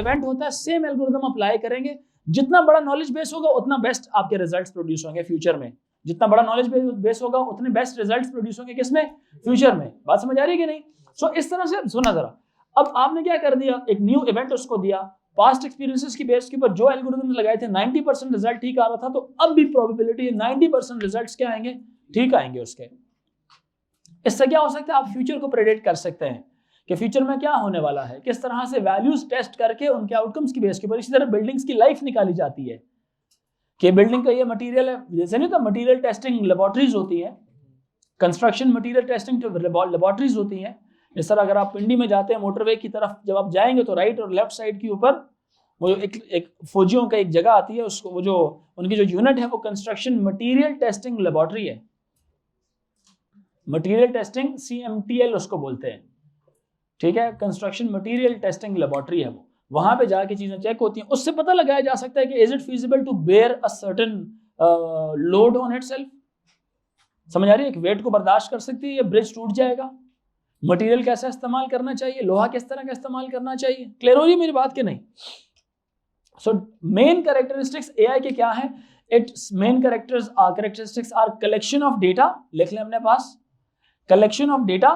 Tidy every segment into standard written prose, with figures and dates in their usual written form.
Event होता है same algorithm apply करेंगे, जितना बड़ा नॉलेज बेस होगा उतना बेस्ट आपके रिजल्ट्स प्रोड्यूस होंगे फ्यूचर में। जितना बड़ा नॉलेज बेस होगा उतने बेस्ट रिजल्ट्स प्रोड्यूस होंगे किसमें, फ्यूचर में। बात समझ आ रही है कि नहीं? सो इस तरह से सुना जरा, अब आपने क्या कर दिया, एक न्यू इवेंट उसको दिया, पास्ट एक्सपीरियंसेस की बेस के ऊपर जो एल्गोरिथम लगाए थे 90% रिजल्ट ठीक आ रहा था, तो अब भी प्रोबेबिलिटी 90% रिजल्ट्स क्या आएंगे, ठीक आएंगे उसके। इससे क्या हो सकता है, आप फ्यूचर को प्रेडिक्ट कर सकते हैं कि फ्यूचर में क्या होने वाला है, किस तरह से वैल्यूज टेस्ट करके उनके आउटकम्स की बेस के ऊपर। इसी तरह बिल्डिंग्स की लाइफ निकाली जाती है कि बिल्डिंग का ये मटेरियल है, जैसे नहीं तो मटेरियल टेस्टिंग लेबोरेटरीज होती है, कंस्ट्रक्शन मटेरियल टेस्टिंग लेबोरेटरीज होती हैं। इस तरह अगर आप पिंडी में जाते हैं मोटरवे की तरफ जब आप जाएंगे तो राइट और लेफ्ट साइड के ऊपर वो एक फौजियों का एक जगह आती है, उसको वो जो उनकी जो यूनिट है वो कंस्ट्रक्शन मटेरियल टेस्टिंग लेबोरेटरी है, मटेरियल टेस्टिंग CMTL उसको बोलते हैं, ठीक है, कंस्ट्रक्शन मटेरियल टेस्टिंग लेबोरेटरी है वो। वहां पे जाके चीजें चेक होती हैं, उससे पता लगाया जा सकता है कि is it feasible to bear a certain load on itself. समझ आ रही है, एक वेट को बर्दाश्त कर सकती है, ये ब्रिज टूट जाएगा, मटेरियल कैसा इस्तेमाल करना चाहिए, लोहा किस तरह का इस्तेमाल करना चाहिए। क्लियर हो रही है मेरी बात कि नहीं? सो मेन कैरेक्टरिस्टिक्स AI के क्या है, its main characteristics are collection of data, लिख लें अपने पास, collection of data.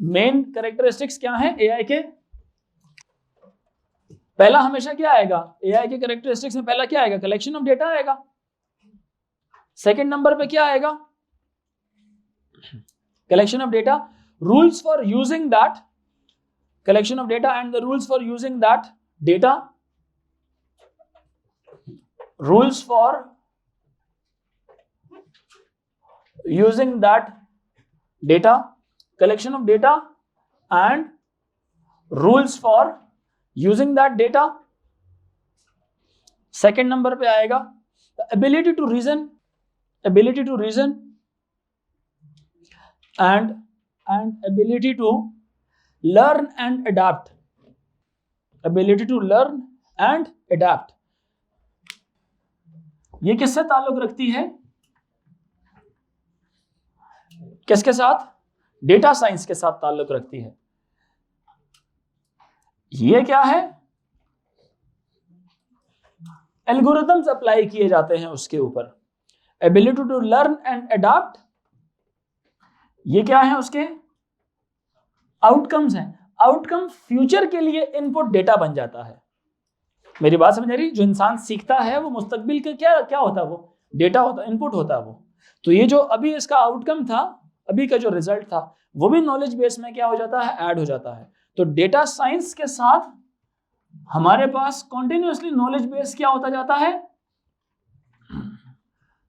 Main characteristics क्या है AI के, पहला हमेशा क्या आएगा AI के कैरेक्टरिस्टिक्स में, पहला क्या आएगा, कलेक्शन ऑफ डेटा आएगा। सेकंड नंबर पे क्या आएगा, collection of data, rules for using that collection of data and the rules for using that data, rules for using that data, collection of data and rules for using that data। second number पे आएगा ability to reason and ability to learn and adapt, ये किससे ताल्लुक रखती है, किसके साथ, data science के साथ ताल्लुक रखती है। ये क्या है, एल्गोरिथम्स अप्लाई किए जाते हैं उसके ऊपर। Ability to learn and adopt, ये क्या है, उसके आउटकम्स हैं। आउटकम फ्यूचर के लिए इनपुट डेटा बन जाता है। मेरी बात समझ आ रही? जो इंसान सीखता है वो मुस्तकबिल का क्या होता है, वो डेटा होता है, इनपुट होता है वो। तो ये जो अभी इसका आउटकम था, अभी का जो रिजल्ट था, वो भी नॉलेज बेस में क्या हो जाता है, ऐड हो जाता है। तो डेटा साइंस के साथ हमारे पास कॉन्टिन्यूअसली नॉलेज बेस क्या होता जाता है,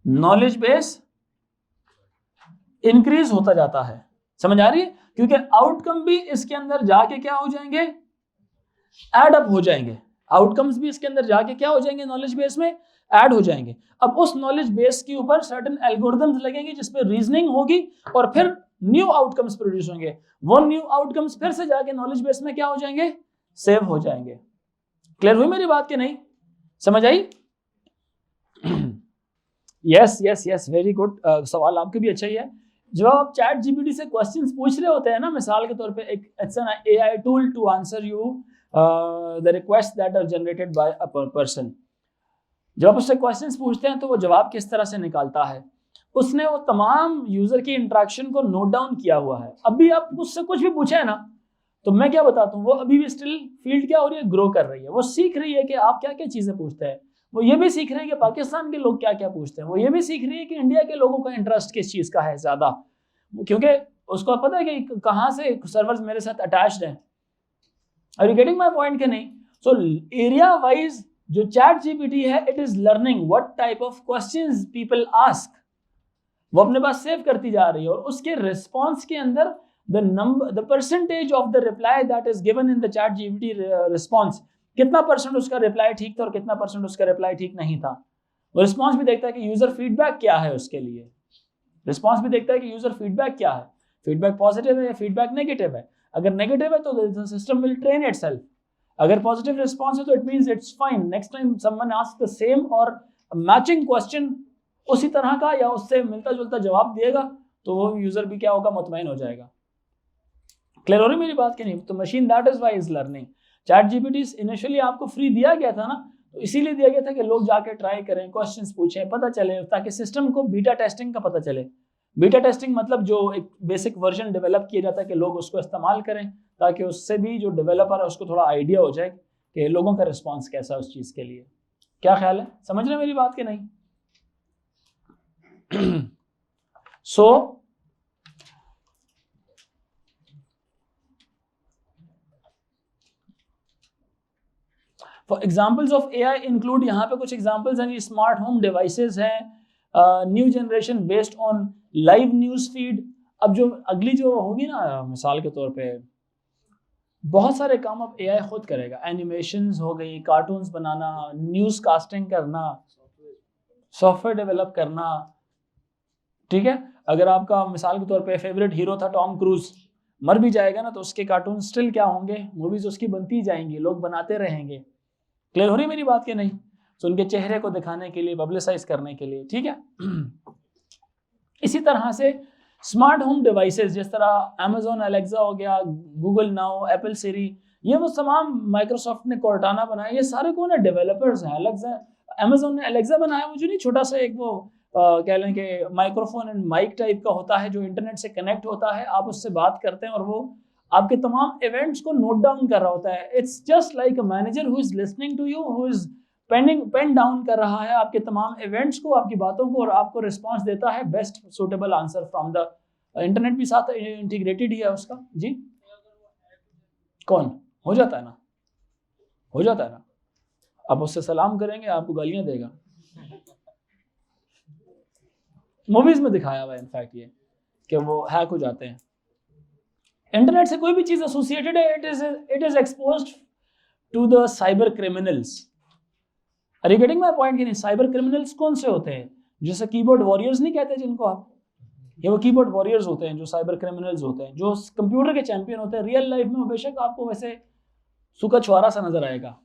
नॉलेज बेस इंक्रीज होता जाता है। समझ आ रही है? क्योंकि आउटकम भी इसके अंदर जाके क्या हो जाएंगे, ऐड अप हो जाएंगे। आउटकम्स भी इसके अंदर जाके क्या हो जाएंगे, नॉलेज बेस में ऐड हो जाएंगे। अब उस नॉलेज बेस के ऊपर सर्टेन एल्गोरिथम्स लगेंगे जिसपे रीजनिंग होगी और फिर न्यू आउटकम्स प्रोड्यूस होंगे। वो न्यू आउटकम्स फिर से जाके नॉलेज बेस में क्या हो जाएंगे, सेव हो जाएंगे। क्लियर हुई मेरी बात कि नहीं? समझ आई? Yes very good. सवाल आपके भी अच्छा ही है। जब आप चैट जीपीटी से क्वेश्चंस पूछ रहे होते हैं ना, मिसाल के तौर पे it's an AI tool to answer you the request that are generated by a person. जब आप उससे क्वेश्चंस पूछते हैं तो वो जवाब किस तरह से निकालता है, उसने वो तमाम यूजर की इंटरेक्शन को नोट डाउन किया हुआ है। अभी आप उससे कुछ भी पूछे है ना, तो मैं क्या बताता हूँ, वो अभी भी स्टिल फील्ड क्या हो रही है, ग्रो कर रही है। वो सीख रही है कि आप क्या क्या चीजें पूछते हैं, वो ये भी सीख रही है कि पाकिस्तान के लोग क्या क्या पूछते हैं, वो ये भी सीख रही है कि इंडिया के लोगों का इंटरेस्ट किस चीज का है ज्यादा, क्योंकि उसको पता है कि कहाँ से सर्वर्स मेरे साथ अटैच्ड हैं। Are you getting my point कि नहीं? सो एरिया वाइज जो चैट जीपीटी है, it is learning what type of questions people ask, वो अपने पास सेव करती जा रही है, और उसके रिस्पॉन्स के अंदर the percentage of the reply that is given in the chat GPT response, कितना परसेंट उसका रिप्लाई ठीक था और कितना परसेंट उसका रिप्लाई ठीक नहीं था। वो रिस्पॉन्स भी देखता है कि यूजर फीडबैक क्या है उसके लिए, रिस्पॉन्स भी देखता है कि यूजर फीडबैक क्या है, फीडबैक पॉजिटिव है या फीडबैक नेगेटिव है। अगर नेगेटिव है तो the system will train itself, अगर पॉजिटिव रिस्पॉन्स है तो it means it's fine, next time someone ask the same और मैचिंग क्वेश्चन उसी तरह का या उससे मिलता जुलता जवाब देगा तो वो यूजर भी क्या होगा, मुतमईन हो जाएगा। क्लियर हो रही मेरी बात की नहीं? तो machine that is why is learning. ChatGPT initially आपको फ्री दिया गया था ना, तो इसीलिए दिया गया था कि लोग जाके ट्राई करें, क्वेश्चंस पूछें, पता चले, ताकि सिस्टम को बीटा टेस्टिंग का पता चले। बीटा टेस्टिंग मतलब जो एक बेसिक वर्जन डेवलप किया जाता है कि लोग उसको इस्तेमाल करें, ताकि उससे भी जो डेवलपर है उसको थोड़ा आइडिया हो जाए कि लोगों का रिस्पॉन्स कैसा है उस चीज़ के लिए। क्या ख्याल है, समझ रहे मेरी बात कि नहीं? So for examples of AI include, यहाँ पे कुछ एग्जाम्पल्स हैं, स्मार्ट होम डिवाइसेस हैं, new generation based on live news feed. अब जो अगली जो होगी ना, मिसाल के तौर पे बहुत सारे काम अब एआई खुद करेगा। एनिमेशंस हो गई, कार्टून्स बनाना, न्यूज़ कास्टिंग करना, सॉफ्टवेयर डेवलप करना, ठीक है। अगर आपका मिसाल के तौर पे फेवरेट हीरो था टॉम क्रूज, मर भी जाएगा ना तो उसके कार्टून स्टिल क्या होंगे, मूवीज उसकी बनती जाएंगी, लोग बनाते रहेंगे। क्लियर हो रही मेरी बात कि नहीं? तो उनके चेहरे को दिखाने के लिए, पब्लिसाइज करने के लिए, ठीक है। इसी तरह से स्मार्ट होम डिवाइसेस, जिस तरह अमेजोन एलेक्सा हो गया, गूगल नाउ, एप्पल सिरी, ये वो तमाम माइक्रोसॉफ्ट ने कोर्टाना बनाया, ये सारे कौन है? डेवलपर्स हैं। एलेक्सा, अमेजोन ने एलेक्सा बनाया, वो जो नहीं छोटा सा एक वो कह लें कि माइक्रोफोन एंड माइक टाइप का होता है, जो इंटरनेट से कनेक्ट होता है, आप उससे बात करते हैं और वो आपके तमाम इवेंट्स को नोट डाउन कर रहा होता है। It's just like a manager who is listening to you, who is pen down कर रहा है आपके तमाम इवेंट्स को, आपकी बातों को, और आपको रिस्पांस देता है best suitable answer from the internet भी साथ इंटीग्रेटेड ही है उसका। जी कौन हो जाता है ना, हो जाता है ना, आप उससे सलाम करेंगे, आपको गालियां देगा। मूवीज में दिखाया हुआ है इनफैक्ट ये कि वो हैक हो जाते हैं। इंटरनेट से कोई भी चीज एसोसिएटेड है, it is exposed to the cyber criminals. Are you getting my point कि नहीं? साइबर क्रिमिनल्स कौन से होते हैं? जैसे कीबोर्ड वॉरियर्स नहीं कहते जिनको आप, ये वो कीबोर्ड वॉरियर्स होते हैं जो साइबर क्रिमिनल्स होते हैं, जो कंप्यूटर के चैंपियन होते हैं। रियल लाइफ में बेशक आपको वैसे सूखा छुआरा सा नजर आएगा,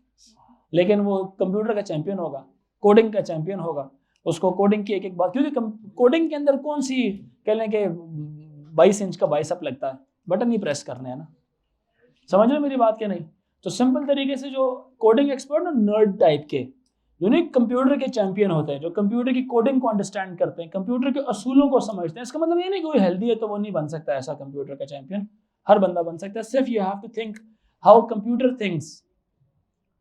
लेकिन वो कंप्यूटर का चैंपियन होगा, कोडिंग का चैंपियन होगा। उसको कोडिंग की एक एक बात, क्योंकि कोडिंग के अंदर कौन सी कह लें कि 22 इंच का बाइसेप लगता है, बटन ही प्रेस करने हैं ना। समझ रहे मेरी बात क्या नहीं? तो सिंपल तरीके से जो कोडिंग एक्सपर्ट और नर्ड टाइप के यूनिक कंप्यूटर के चैंपियन होते हैं, जो कंप्यूटर की कोडिंग को अंडरस्टैंड करते हैं, कंप्यूटर के असूलों को समझते हैं। इसका मतलब ये नहीं कोई हेल्दी है तो वो नहीं बन सकता ऐसा कंप्यूटर का चैंपियन, हर बंदा बन सकता है। सिर्फ you have to think how computer thinks,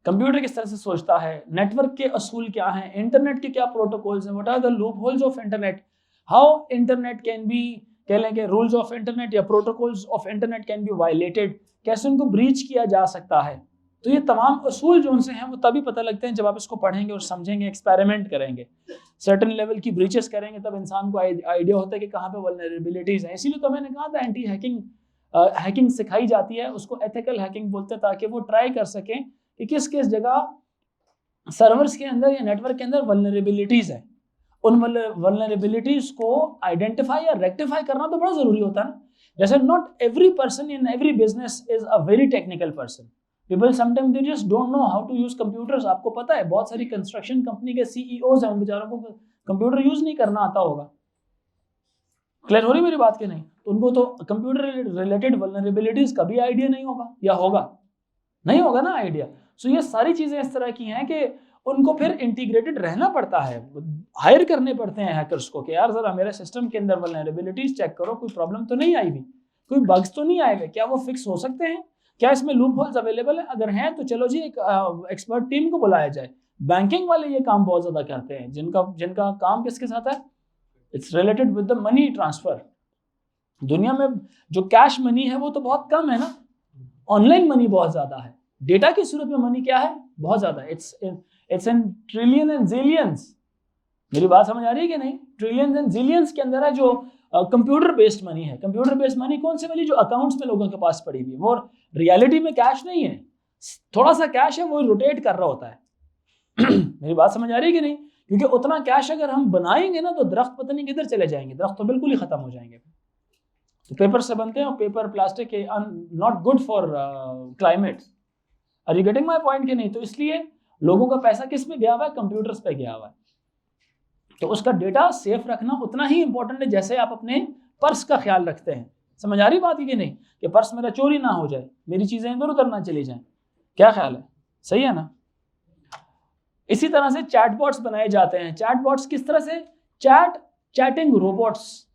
computer किस तरह से सोचता है, नेटवर्क के असूल क्या हैं, इंटरनेट के क्या प्रोटोकॉल्स हैं, what are the loopholes of internet, how internet can be, कह लें कि रूल्स ऑफ इंटरनेट या protocols of internet can be violated, कैसे उनको ब्रीच किया जा सकता है। तो ये तमाम असूल जो उनसे हैं वो तभी पता लगते हैं जब आप इसको पढ़ेंगे और समझेंगे, एक्सपेरिमेंट करेंगे, सर्टेन लेवल की ब्रीचेस करेंगे, तब इंसान को आइडिया होता है कि कहाँ पे वल्नरेबिलिटीज हैं। इसीलिए तो मैंने कहा था एंटी हैकिंग सिखाई जाती है, उसको एथिकल हैकिंग बोलते हैं, ताकि वो ट्राई कर सकें कि किस किस जगह सर्वर्स के अंदर या नेटवर्क के अंदर वल्नरेबिलिटीज है। उन वल्नरेबिलिटीज को आइडेंटिफाई या रेक्टिफाई करना तो बड़ा जरूरी होता है ना। जैसे not every person in every business is a very technical person, people sometime they just don't know how to use computers. आपको पता है बहुत सारी कंस्ट्रक्शन कंपनी के सीईओज हैं, उन बेचारों को कंप्यूटर यूज नहीं करना आता होगा। क्लियर हो रही मेरी बात के नहीं? तो उनको तो कंप्यूटर रिलेटेड वल्नरेबिलिटीज का भी आइडिया नहीं होगा, या होगा? नहीं होगा ना आइडिया। सो ये सारी चीजें इस तरह की हैं कि उनको फिर इंटीग्रेटेड रहना पड़ता है, हायर करने पड़ते हैं हैकर्स को कि यार जरा मेरे सिस्टम के अंदर वल्नरेबिलिटीज चेक करो, कोई प्रॉब्लम तो नहीं आई हुई, कोई बग्स तो नहीं आए हुए, क्या वो फिक्स हो सकते हैं, क्या इसमें लूप होल्स अवेलेबल है? अगर हैं तो चलो जी एक एक्सपर्ट टीम को बुलाया जाए। बैंकिंग वाले ये काम बहुत ज्यादा करते हैं, जिनका काम किसके साथ है? It's related with the money transfer. दुनिया में जो कैश मनी है वो तो बहुत कम है ना, ऑनलाइन मनी बहुत ज्यादा है। डेटा की सूरत में मनी क्या है? बहुत ज्यादा। It's in trillion and zillions. मेरी बात समझ आ रही है कि नहीं? ट्रिलियंस एंड जिलियंस के अंदर है जो कंप्यूटर बेस्ड मनी है। कंप्यूटर बेस्ड मनी कौन सी वाली? जो अकाउंट्स में लोगों के पास पड़ी हुई है, वो रियलिटी में कैश नहीं है, थोड़ा सा कैश है, वो रोटेट कर रहा होता है। मेरी बात समझ आ रही है कि नहीं? क्योंकि उतना कैश अगर हम बनाएंगे ना तो दरख्त पता नहीं किधर चले जाएंगे, दरख्त तो बिल्कुल ही खत्म हो जाएंगे। तो पेपर से बनते हैं और पेपर प्लास्टिक के not good for climate. Are you getting my point कि नहीं? तो इसलिए लोगों का पैसा किस पे गया हुआ है? कंप्यूटर्स पे गया हुआ है। तो उसका डेटा सेफ रखना उतना ही इंपॉर्टेंट है जैसे आप अपने पर्स का ख्याल रखते हैं। समझ आ रही बात है कि नहीं, कि पर्स मेरा चोरी ना हो जाए, मेरी चीजें इधर उधर ना चली जाएं। क्या ख्याल है, सही है ना। इसी तरह से चैटबॉट्स बनाए जाते हैं। चैटबॉट्स किस तरह से, चैटिंग रोबोट्स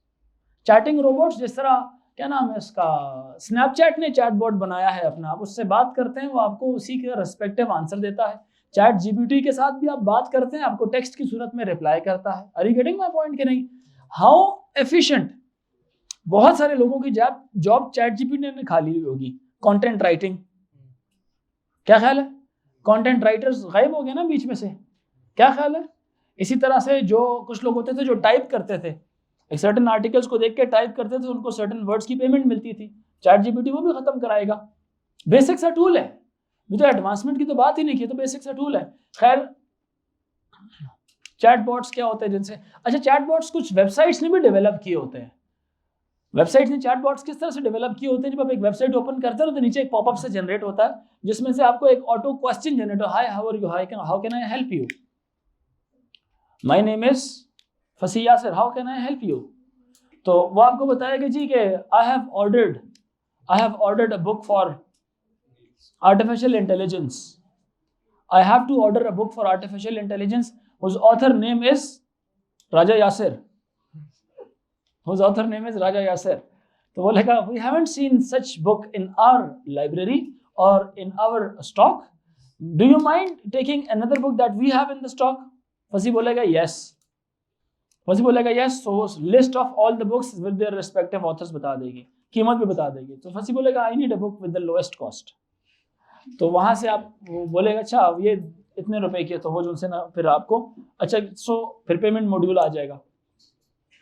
जिस तरह, क्या नाम है इसका, स्नैपचैट ने चैटबॉट बनाया है अपना, आप उससे बात करते हैं वो आपको उसी के रेस्पेक्टिव आंसर देता है। चैट जीपीटी के साथ भी आप बात करते हैं, आपको टेक्स्ट की सूरत में रिप्लाई करता है। Are you getting my point कि नहीं। हाउ एफिशिएंट, बहुत सारे लोगों की जॉब चैट जीपीटी ने खा ली हुई होगी। कंटेंट राइटिंग, क्या ख्याल है, कंटेंट राइटर्स गायब हो गए ना बीच में से, क्या ख्याल है। इसी तरह से जो कुछ लोग होते थे जो टाइप करते थे, एक सर्टेन आर्टिकल्स को देख के टाइप करते थे, उनको सर्टेन वर्ड्स की पेमेंट मिलती थी, चैट जीपीटी वो भी खत्म कराएगा। बेसिक सा टूल है, तो एडवांसमेंट की तो बात ही नहीं की, तो बेसिक सा टूल है। खैर चैटबॉट्स क्या होते हैं जिनसे, अच्छा चैटबॉट्स कुछ वेबसाइट्स ने भी डेवलप किए होते हैं। वेबसाइट्स ने चैटबॉट्स किस तरह से डेवलप किए होते हैं, जब आप एक वेबसाइट ओपन करते हो तो नीचे एक पॉपअप से जनरेट होता है, जिसमें से आपको एक ऑटो क्वेश्चन जनरेट हो, hi how are you, how can I help you, my name is फसिया sir, how can I help you. तो वो आपको बताएगा जी कि I have ordered a book for artificial intelligence, I have to order a book for artificial intelligence whose author name is Raja Yasir, whose author name is Raja Yasir। तो बोलेगा we haven't seen such book in our library or in our stock, do you mind taking another book that we have in the stock। फसी बोलेगा yes, so list of all the books with their respective authors बता देगी, कीमत भी बता देगी। तो फसी बोलेगा I need a book with the lowest cost। तो वहां से आप बोलेगा अच्छा ये इतने रुपए की, तो वो जो उनसे ना फिर आपको अच्छा फिर पेमेंट मॉड्यूल आ जाएगा,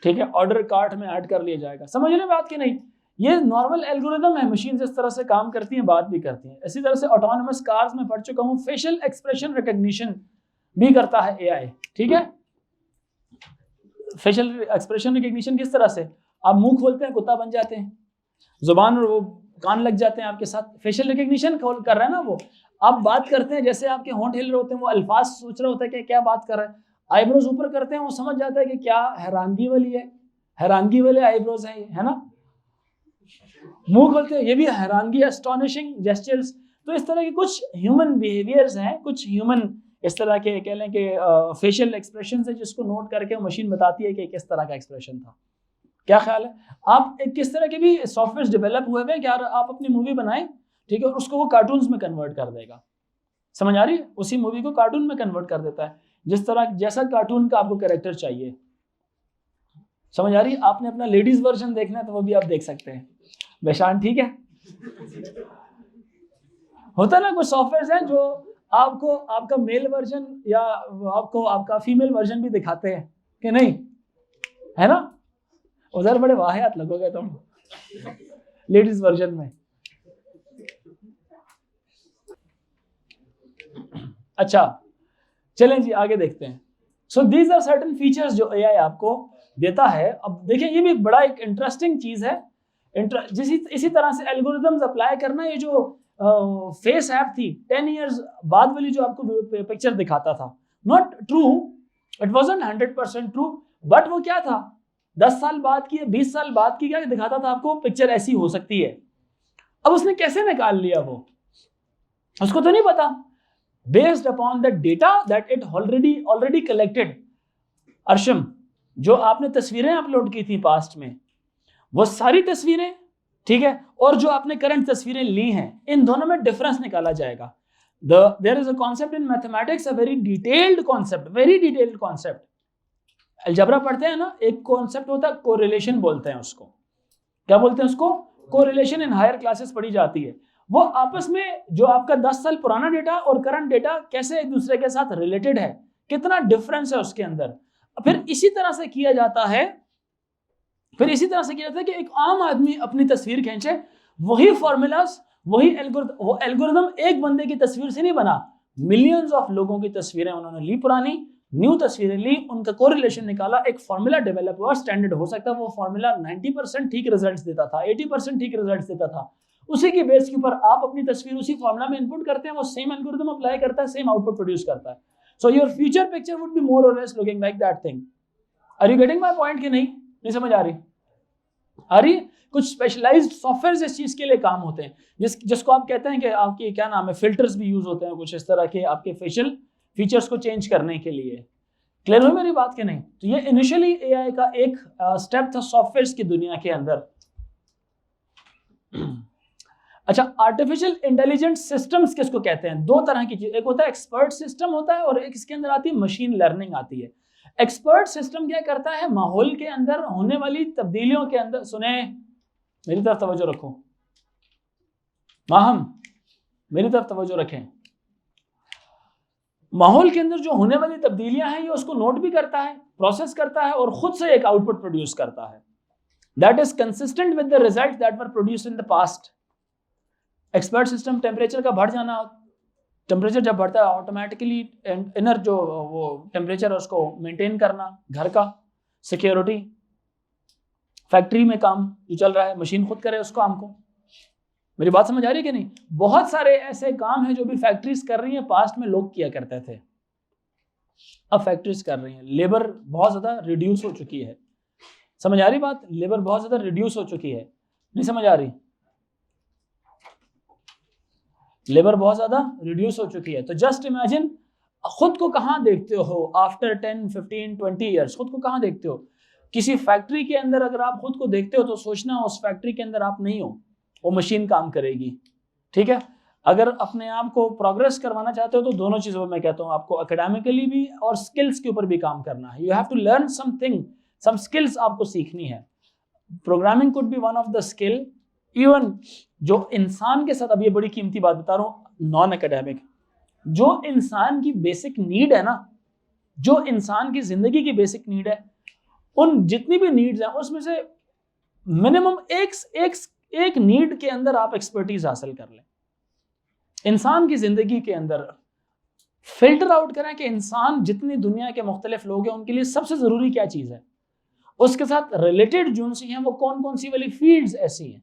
ठीक है, ऑर्डर कार्ट में ऐड कर लिया जाएगा। समझ रहे बात की नहीं। ये नॉर्मल एल्गोरिदम है, मशीन इस तरह से काम करती हैं, बात भी करती हैं। इसी तरह से ऑटोनोमस कार्स में पढ़ चुका हूँ, फेशियल एक्सप्रेशन रिकॉग्निशन भी करता है एआई, ठीक है। फेशियल एक्सप्रेशन रिकॉग्निशन किस तरह से, आप मुंह खोलते हैं कुत्ता बन जाते हैं, जुबान और वो कान लग जाते हैं आपके साथ, फेशियल रिकॉग्निशन कर रहा है ना वो। आप बात करते हैं, जैसे आपके होंठ हिल रहे होते हैं, वो अल्फाज सोच रहा होता है कि क्या बात कर रहा है। आईब्रोज ऊपर करते हैं, वो समझ जाता है कि क्या हैरानगी वाले आईब्रोज हैं, है ना। मुंह खोलते हैं, ये भी हैरानगी, एस्टोनिशिंग जेस्चर्स। तो इस तरह के कुछ ह्यूमन बिहेवियर्स हैं, कुछ ह्यूमन इस तरह के कह लें कि फेशियल एक्सप्रेशन है, जिसको नोट करके मशीन बताती है कि किस तरह का एक्सप्रेशन था। क्या ख्याल है। आप एक किस तरह के भी सॉफ्टवेयर डेवलप हुए हैं कि आप अपनी मूवी बनाएं, ठीक है, और उसको वो कार्टून्स में कन्वर्ट कर देगा। समझ आ रही है, उसी मूवी को कार्टून में कन्वर्ट कर देता है, जिस तरह जैसा कार्टून का आपको कैरेक्टर चाहिए। समझ आ रही है। आपने अपना लेडीज वर्जन देखना है तो वो भी आप देख सकते हैं, बेशान, ठीक है। होता है ना कुछ सॉफ्टवेयर हैं जो आपको आपका मेल वर्जन या आपको आपका फीमेल वर्जन भी दिखाते हैं कि नहीं, है ना। उधर बड़े वाहियात लगोगे तुम लेडीज वर्जन में। अच्छा चलें जी आगे देखते हैं। So these are certain features जो एआई आपको देता है। अब देखिए ये भी बड़ा एक इंटरेस्टिंग चीज है। इसी तरह से एल्गोरिथम्स अप्लाई करना, ये जो फेस ऐप थी 10 इयर्स बाद वाली जो आपको पिक्चर दिखाता था, not true, it wasn't 100% true, but वो क्या था 10 साल बाद की 20 साल बाद की क्या दिखाता था आपको, पिक्चर ऐसी हो सकती है। अब उसने कैसे निकाल लिया वो, उसको तो नहीं पता। Based upon the data that it already collected. अर्शम, जो आपने तस्वीरें अपलोड की थी पास्ट में, वो सारी तस्वीरें, ठीक है, और जो आपने करंट तस्वीरें ली हैं, इन दोनों में डिफरेंस निकाला जाएगा। There is a concept in mathematics, a very detailed concept. Algebra पढ़ते हैं ना, एक कॉन्सेप्ट होता है कोरिलेशन, बोलते हैं उसको। क्या बोलते हैं उसको? कोरिलेशन। इन हायर क्लासेस पढ़ी जाती है। वो आपस में जो आपका 10 साल पुराना डेटा और करंट डेटा कैसे एक दूसरे के साथ रिलेटेड है, कितना डिफरेंस है उसके अंदर। फिर इसी तरह से किया जाता है कि एक आम आदमी अपनी तस्वीर खींचे, वही फॉर्मूलाज, वही एल्गोरिथम एक बंदे की तस्वीर से नहीं बना, मिलियंस ऑफ लोगों की तस्वीरें उन्होंने ली, पुरानी न्यू तस्वीरें ली, उनका कोरिलेशन निकाला, एक फॉर्मूला डेवलप हुआ। स्टैंडर्ड हो सकता है वो फॉर्मूला 90% ठीक रिजल्ट्स देता था, 80% ठीक रिजल्ट्स देता था। उसी की बेस के ऊपर आप अपनी तस्वीर उसी फॉर्मूला में इनपुट करते हैं, वो सेम एल्गोरिथम अप्लाई करता है, सेम आउटपुट प्रोड्यूस करता है। So your future picture would be more और less looking like that thing. Are you getting my point कि नहीं समझ आ रही? आ रही है? कुछ स्पेशलाइज्ड सॉफ्टवेयर इस चीज़ के लिए काम होते हैं, जिसको आप कहते हैं कि आपकी क्या नाम है, फिल्टर्स भी यूज़ होते हैं कुछ इस तरह के आपके फेशियल फीचर्स को चेंज करने के लिए। क्लियर हुई मेरी बात के नहीं? तो ये इनिशियली एआई का एक स्टेप था सॉफ्टवेयर्स की दुनिया के अंदर। अच्छा, आर्टिफिशियल इंटेलिजेंट सिस्टम्स किसको कहते हैं? दो तरह की चीज, एक होता है एक्सपर्ट सिस्टम होता है और एक इसके अंदर आती है मशीन लर्निंग आती है। एक्सपर्ट सिस्टम क्या करता है, माहौल के अंदर होने वाली तब्दीलियों के अंदर, सुने मेरी तरफ तवज्जो रखो, माहम मेरी तरफ तवज्जो रखें, माहौल के अंदर जो होने वाली तब्दीलियां हैं ये उसको नोट भी करता है, प्रोसेस करता है और खुद से एक आउटपुट प्रोड्यूस करता है that is consistent with the result that were produced in the past. Expert system temperature का बढ़ जाना, टेम्परेचर जब बढ़ता है ऑटोमेटिकली इनर जो वो टेम्परेचर है उसको मेंटेन करना, घर का सिक्योरिटी, फैक्ट्री में काम जो चल रहा है मशीन खुद करे उस काम को। मेरी बात समझ आ रही है कि नहीं? बहुत सारे ऐसे काम हैं जो भी फैक्ट्रीज कर रही हैं, पास्ट में लोग किया करते थे, अब फैक्ट्रीज कर रही हैं। लेबर बहुत ज़्यादा रिड्यूस हो चुकी है, समझ आ रही बात? लेबर बहुत ज़्यादा रिड्यूस हो चुकी है, नहीं समझ आ रही? लेबर बहुत ज़्यादा रिड्यूस हो चुकी है। तो जस्ट इमेजिन खुद को कहाँ देखते हो आफ्टर 10, 15, 20 ईयर्स, खुद को कहाँ देखते हो? किसी फैक्ट्री के अंदर अगर आप खुद को देखते हो तो सोचना उस फैक्ट्री के अंदर आप नहीं हो, वो मशीन काम करेगी, ठीक है? अगर अपने आप को प्रोग्रेस करवाना चाहते हो तो दोनों चीज़ों में मैं कहता हूँ आपको एकेडमिकली भी और स्किल्स के ऊपर भी काम करना है। You have to learn something, some skills आपको सीखनी है। Programming could be one of the skill. Even जो इंसान के साथ, अब ये बड़ी कीमती बात बता रहा हूँ, नॉन एकेडमिक, जो इंसान की बेसिक नीड है ना, जो इंसान की जिंदगी की बेसिक नीड है, उन जितनी भी नीड्स हैं उसमें से मिनिमम एक नीड के अंदर आप एक्सपर्टीज हासिल कर लें। इंसान की जिंदगी के अंदर फिल्टर आउट करें कि इंसान जितनी दुनिया के मुख्तलिफ लोग हैं उनके लिए सबसे जरूरी क्या चीज है, उसके साथ रिलेटेड जो सी हैं वो कौन कौन सी वाली फील्ड्स ऐसी हैं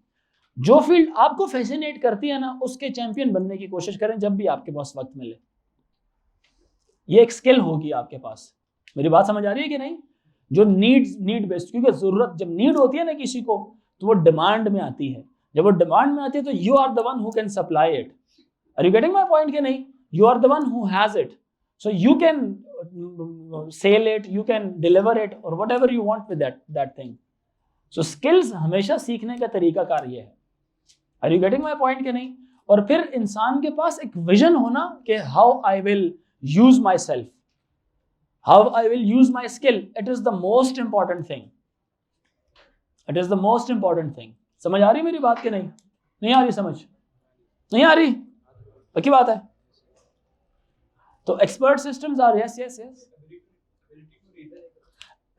जो फील्ड आपको फैसिनेट करती है ना, उसके चैंपियन बनने की कोशिश करें जब भी आपके पास वक्त मिले। ये एक स्किल होगी आपके पास। मेरी बात समझ आ रही है कि नहीं? जो नीड बेस्ड, क्योंकि जरूरत जब नीड होती है ना किसी को तो वो डिमांड में आती है। जब वो डिमांड में आती है तो you are the one who can supply it. Are you getting my point कि नहीं? You are the one who has it, so you can sell it, you can deliver it और whatever you want with that thing. So skills हमेशा सीखने का तरीका कार ये है। Are you getting my point कि नहीं? और फिर इंसान के पास एक विजन होना कि how I will use my self, how I will use my skill. It is the most important thing, it is the most important thing. समझ आ रही मेरी बात कि नहीं? नहीं आ रही समझ? नहीं आ रही? पक्की बात है? तो expert systems are yes yes yes.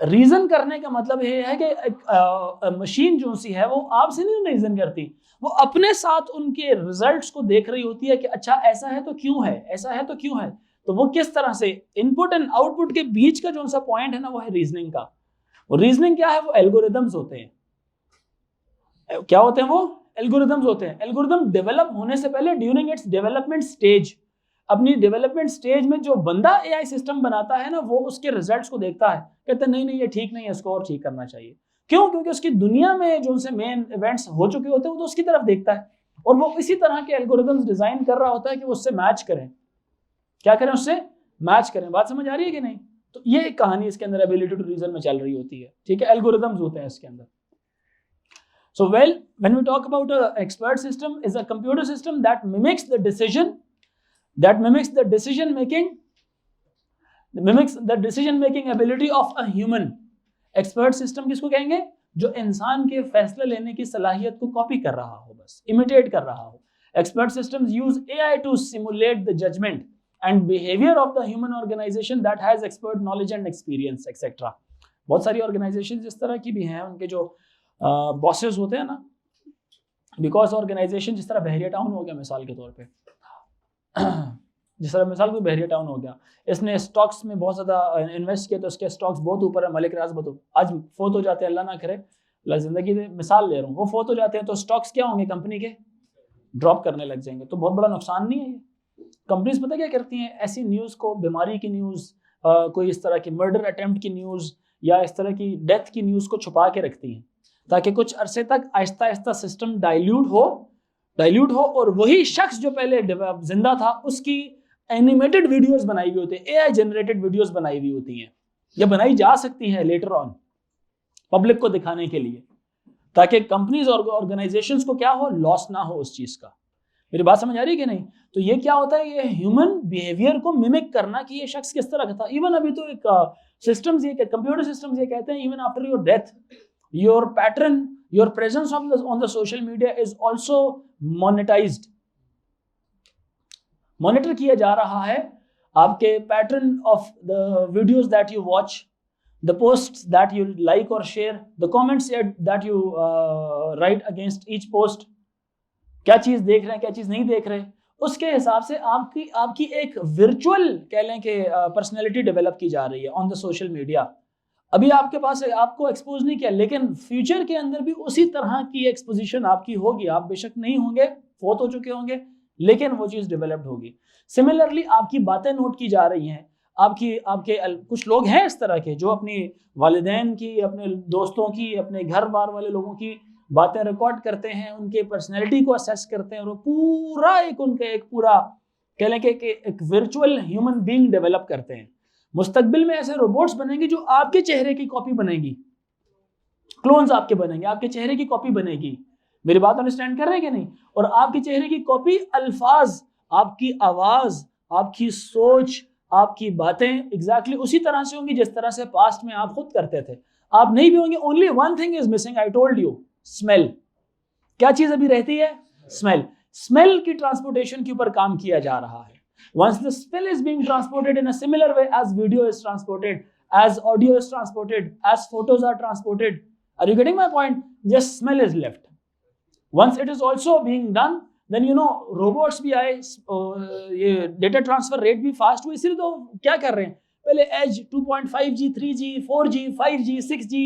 Reason करने का मतलब ये है कि मशीन जो सी है वो आपसे नहीं रीजन करती, वो अपने साथ उनके रिजल्ट्स को देख रही होती है कि अच्छा ऐसा है तो क्यों है, ऐसा है तो क्यों है। तो वो किस तरह से इनपुट एंड आउटपुट के बीच का जो सा पॉइंट है ना, वो है रीजनिंग का। वो रीजनिंग क्या है? वो एल्गोरिदम्स होते हैं। क्या होते हैं वो? एल्गोरिदम्स होते हैं। एल्गोरिदम डेवलप होने से पहले ड्यूरिंग इट्स डेवलपमेंट स्टेज, अपनी डेवलपमेंट स्टेज में जो बंदा एआई सिस्टम बनाता है ना, वो उसके रिजल्ट्स को देखता है, कहता है नहीं ये ठीक नहीं है, इसको और ठीक करना चाहिए। क्यों? क्योंकि उसकी दुनिया में जो उनसे मेन इवेंट्स हो चुके होते हैं वो तो उसकी तरफ देखता है और वो इसी तरह के एल्गोरिदम्स डिजाइन कर रहा होता है कि वो उससे मैच करें। क्या करें? उससे मैच करें। बात समझ आ रही है कि नहीं? तो ये एक कहानी इसके अंदर एबिलिटी टू रीजन में चल रही होती है, ठीक है? एल्गोरिदम्स होते हैं इसके अंदर। So when we talk about an expert system, is a computer system that mimics the decision making ability of a human. Expert system किसको कहेंगे? जो इंसान के फैसले लेने की सलाहियत को कॉपी कर रहा हो, बस इमिटेट कर रहा हो। Expert systems use AI to simulate the judgment and behavior of the human organization that has expert knowledge and experience, etc. बहुत सारी ऑर्गेनाइजेशन इस तरह की भी हैं, उनके जो बॉसेस होते हैं ना, बिकॉज ऑर्गेनाइजेशन जिस तरह बहरिया टाउन हो गया मिसाल के तौर पे, जिस तरह मिसाल को बहरिया टाउन हो गया, इसने स्टॉक्स में बहुत ज़्यादा इन्वेस्ट किया तो उसके स्टॉक्स बहुत ऊपर है। मलिक राज बतो आज फोत हो जाते हैं, अल्लाह ना करे, ज़िंदगी में मिसाल ले रहा हूँ, वो फोत हो जाते हैं तो स्टॉक्स क्या होंगे? कंपनी के ड्रॉप करने लग जाएंगे। तो बहुत बड़ा नुकसान नहीं है ये? कंपनीज पता क्या करती हैं? ऐसी न्यूज़ को, बीमारी की न्यूज़, कोई इस तरह की मर्डर अटेम्प्ट की न्यूज़ या इस तरह की डेथ की न्यूज़ को छुपा के रखती हैं ताकि कुछ अरसे तक आहिस्ता आहिस्ता सिस्टम डाइल्यूट हो और वही शख्स जो पहले जिंदा था उसकी एनिमेटेड वीडियोस बनाई हुई होती है, एआई जनरेटेड वीडियोस बनाई हुई होती हैं, या बनाई जा सकती हैं लेटर ऑन पब्लिक को दिखाने के लिए, ताकि कंपनीज और ऑर्गेनाइजेशंस को क्या हो, लॉस ना हो उस चीज का। मेरी बात समझ आ रही है कि नहीं? तो ये क्या होता है, ये ह्यूमन बिहेवियर को मिमिक करना कि ये शख्स किस तरह का था। इवन अभी तो एक सिस्टम्स ये कंप्यूटर सिस्टम्स ये कहते हैं even after your death your pattern your presence on the social media is also monetised, monitor किया जा रहा है आपके pattern of the videos that you watch, the posts that you like or share, the comments that you write against each post, क्या चीज देख रहे हैं क्या चीज नहीं देख रहे, उसके हिसाब से आपकी एक वर्चुअल कह लें कि पर्सनैलिटी डेवलप की जा रही है ऑन द सोशल मीडिया। अभी आपके पास आपको एक्सपोज नहीं किया, लेकिन फ्यूचर के अंदर भी उसी तरह की एक्सपोजिशन आपकी होगी। आप बेशक नहीं होंगे, फोत हो चुके होंगे, लेकिन वो चीज डेवलप्ड होगी। सिमिलरली आपकी बातें नोट की जा रही हैं, आपके कुछ लोग हैं इस तरह के जो अपनी वालिदैन की, अपने दोस्तों की, अपने घर बार वाले लोगों की बातें रिकॉर्ड करते हैं, उनके पर्सनैलिटी को असेस करते हैं और पूरा एक पूरा कह लें कि एक वर्चुअल ह्यूमन बीइंग डेवलप करते हैं। मुस्तकबिल में ऐसे रोबोट्स बनेंगे जो आपके चेहरे की कॉपी बनेगी, क्लोन्स आपके बनेंगे, आपके चेहरे की कॉपी बनेगी। मेरी बात अंडरस्टैंड कर रहे हैं कि नहीं? और आपके चेहरे की कॉपी अल्फाज, आपकी आवाज, आपकी सोच, आपकी बातें एग्जैक्टली उसी तरह से होंगी जिस तरह से पास्ट में आप खुद करते थे। आप नहीं भी होंगे, only one thing is missing, I told you, smell. क्या चीज अभी रहती है? स्मेल। स्मेल की ट्रांसपोर्टेशन के ऊपर काम किया जा रहा है। once the smell is being transported in a similar way as video is transported, as audio is transported, as photos are transported, are you getting my point? Just smell is left. Once it is also being done, then you know robots भी आए, ये data transfer rate भी fast हुई। इसलिए तो क्या कर रहे हैं, पहले as 2.5G 3G 4G 5G 6G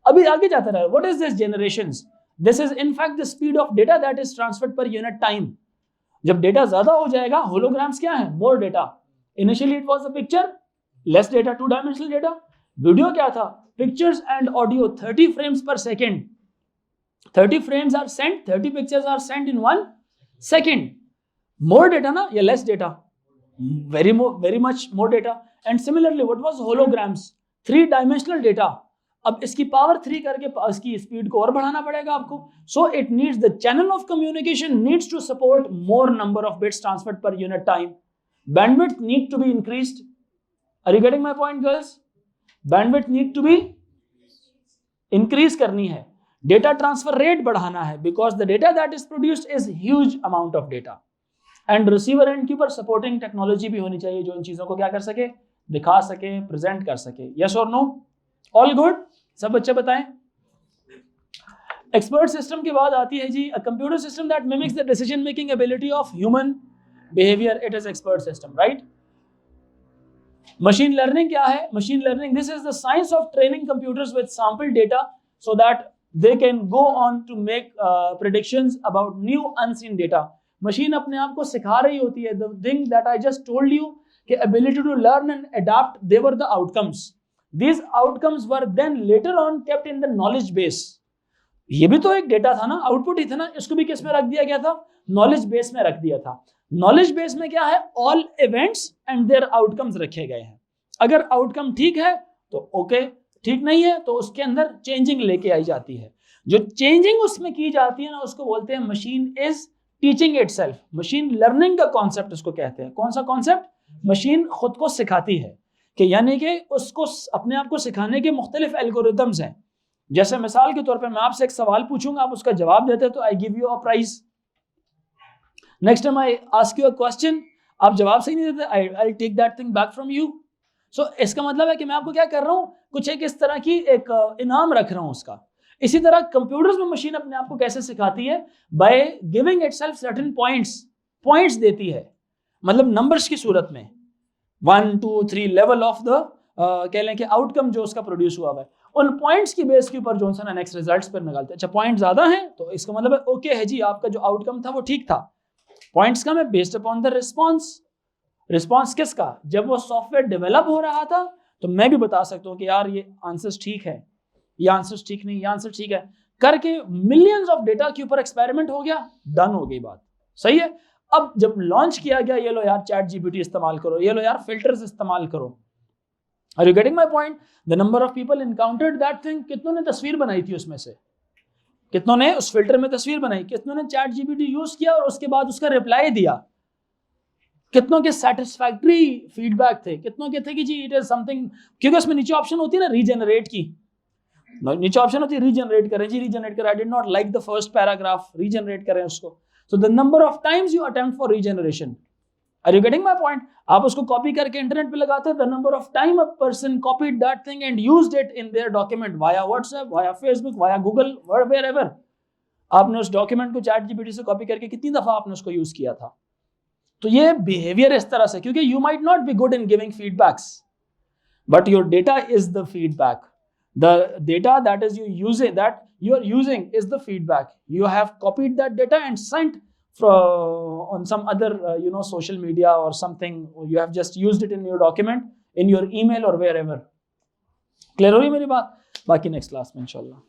अभी आगे जाता रहा। What is this generations? This is in fact the speed of data that is transferred per unit time. जब डेटा ज्यादा हो जाएगा, होलोग्राम्स क्या है? More data. Initially it was a picture, less data, 2 dimensional data. Video क्या था? Pictures and audio 30 frames पर second, 30 frames are sent, 30 pictures are sent in 1 second. More data na, या less data? Very much more data. And similarly, what was holograms? 3-dimensional data. अब इसकी power 3 करके इसकी speed को और बढ़ाना पड़ेगा आपको. So it needs, the channel of communication needs to support more number of bits transferred per unit time. Bandwidth need to be increased. Are you getting my point, girls? Bandwidth need to be increase करनी है. Data transfer rate बढ़ाना है, because the data that is produced is huge amount of data. And receiver and के ऊपर supporting technology भी होनी चाहिए जो इन चीजों को क्या कर सके, दिखा सके, प्रेजेंट कर सके। यस और नो? All good? सब बच्चे बताएं। एक्सपर्ट सिस्टम के बाद आती है जी a computer system that mimics the decision making ability of human behaviour. It is expert system, right? Machine learning क्या है? Machine learning, this is the science of training computers with sample data so that they can go on to make predictions about new unseen data. Machine अपने आप को सिखा रही होती है। The thing that I just told you, कि ability to learn and adapt, they were the outcomes. These outcomes were then later on kept in the knowledge base. ये भी तो एक डेटा था ना, आउटपुट ही था ना, इसको भी किस में रख दिया गया था? नॉलेज बेस में रख दिया था। नॉलेज बेस में क्या है? All events and their outcomes रखे गए हैं। अगर आउटकम ठीक है तो ओके, ठीक नहीं है तो उसके अंदर चेंजिंग लेके आई जाती है। जो चेंजिंग उसमें की जाती है ना, उसको बोलते हैं machine is teaching itself. Machine learning का कॉन्सेप्ट उसको कहते हैं। कौन सा कॉन्सेप्ट? मशीन खुद को सिखाती है, कि यानी कि उसको अपने आप को सिखाने के मुख्तलिफ एल्गोरिथम्स हैं। जैसे मिसाल के तौर पर मैं आपसे एक सवाल पूछूंगा, आप उसका जवाब देते हैं तो I give you a prize. Next time I ask you a question, आप जवाब सही नहीं देते, I take that thing back from you. So इसका मतलब है कि मैं आपको क्या कर रहा हूं, कुछ एक इस तरह की एक इनाम रख रहा हूं उसका। इसी तरह कंप्यूटर्स में मशीन अपने आप को कैसे सिखाती है? By giving itself certain points देती है, मतलब नंबर्स की सूरत में 1 2 3 लेवल ऑफ द कह लें कि आउटकम जो उसका प्रोड्यूस हुआ है, उन पॉइंट्स की बेस के ऊपर जॉनसन एंड नेक्स्ट रिजल्ट्स पर निकालते हैं। अच्छा, पॉइंट ज्यादा हैं तो इसका मतलब है ओके है जी, आपका जो आउटकम था वो ठीक था। पॉइंट्स कम है, based upon the response. Response किसका? जब वो सॉफ्टवेयर डेवलप हो रहा था तो मैं भी बता सकता हूँ कि यार ये आंसर्स ठीक है, ये आंसर्स ठीक नहीं, ये आंसर ठीक है। करके मिलियंस ऑफ डेटा के ऊपर एक्सपेरिमेंट हो गया, डन हो गई बात, सही है। अब जब लॉन्च किया गया, ये लो यार चैट जीपीटी इस्तेमाल करो, ये लो यार फिल्टर्स इस्तेमाल करो, are you getting my point? The number of people encountered that thing, कितनों ने तस्वीर बनाई थी उसमें से, कितनों ने उस फिल्टर में तस्वीर बनाई, कितनों ने चैट जीपीटी यूज किया और उसके बाद उसका रिप्लाई दिया, कितनों के सेटिस्फैक्टरी फीडबैक थे, कितनों के थे कि जी इट इज समथिंग, क्योंकि उसमें नीचे ऑप्शन होती है ना रीजनरेट की, नीचे ऑप्शन होती है रीजनरेट करें जी, रीजनरेट करें, I did not like the first paragraph, regenerate करें उसको। So the number of times you attempt for regeneration, are you getting my point? आप उसको कॉपी करके इंटरनेट पे लगाते हैं, the number of time a person copied that thing and used it in their document via WhatsApp, via Facebook, via Google, wherever, आपने उस document को chat GPT से कॉपी करके कितनी दफा आपने उसको यूज किया था। तो ये बिहेवियर इस तरह से, क्योंकि you might not be good in giving feedbacks, but your data is the feedback, the data that is you are using is the feedback. You have copied that data and sent on some other social media or something, you have just used it in your document, in your email or wherever. Clear हो रही मेरी बात? बाकी next class में इंशाल्लाह।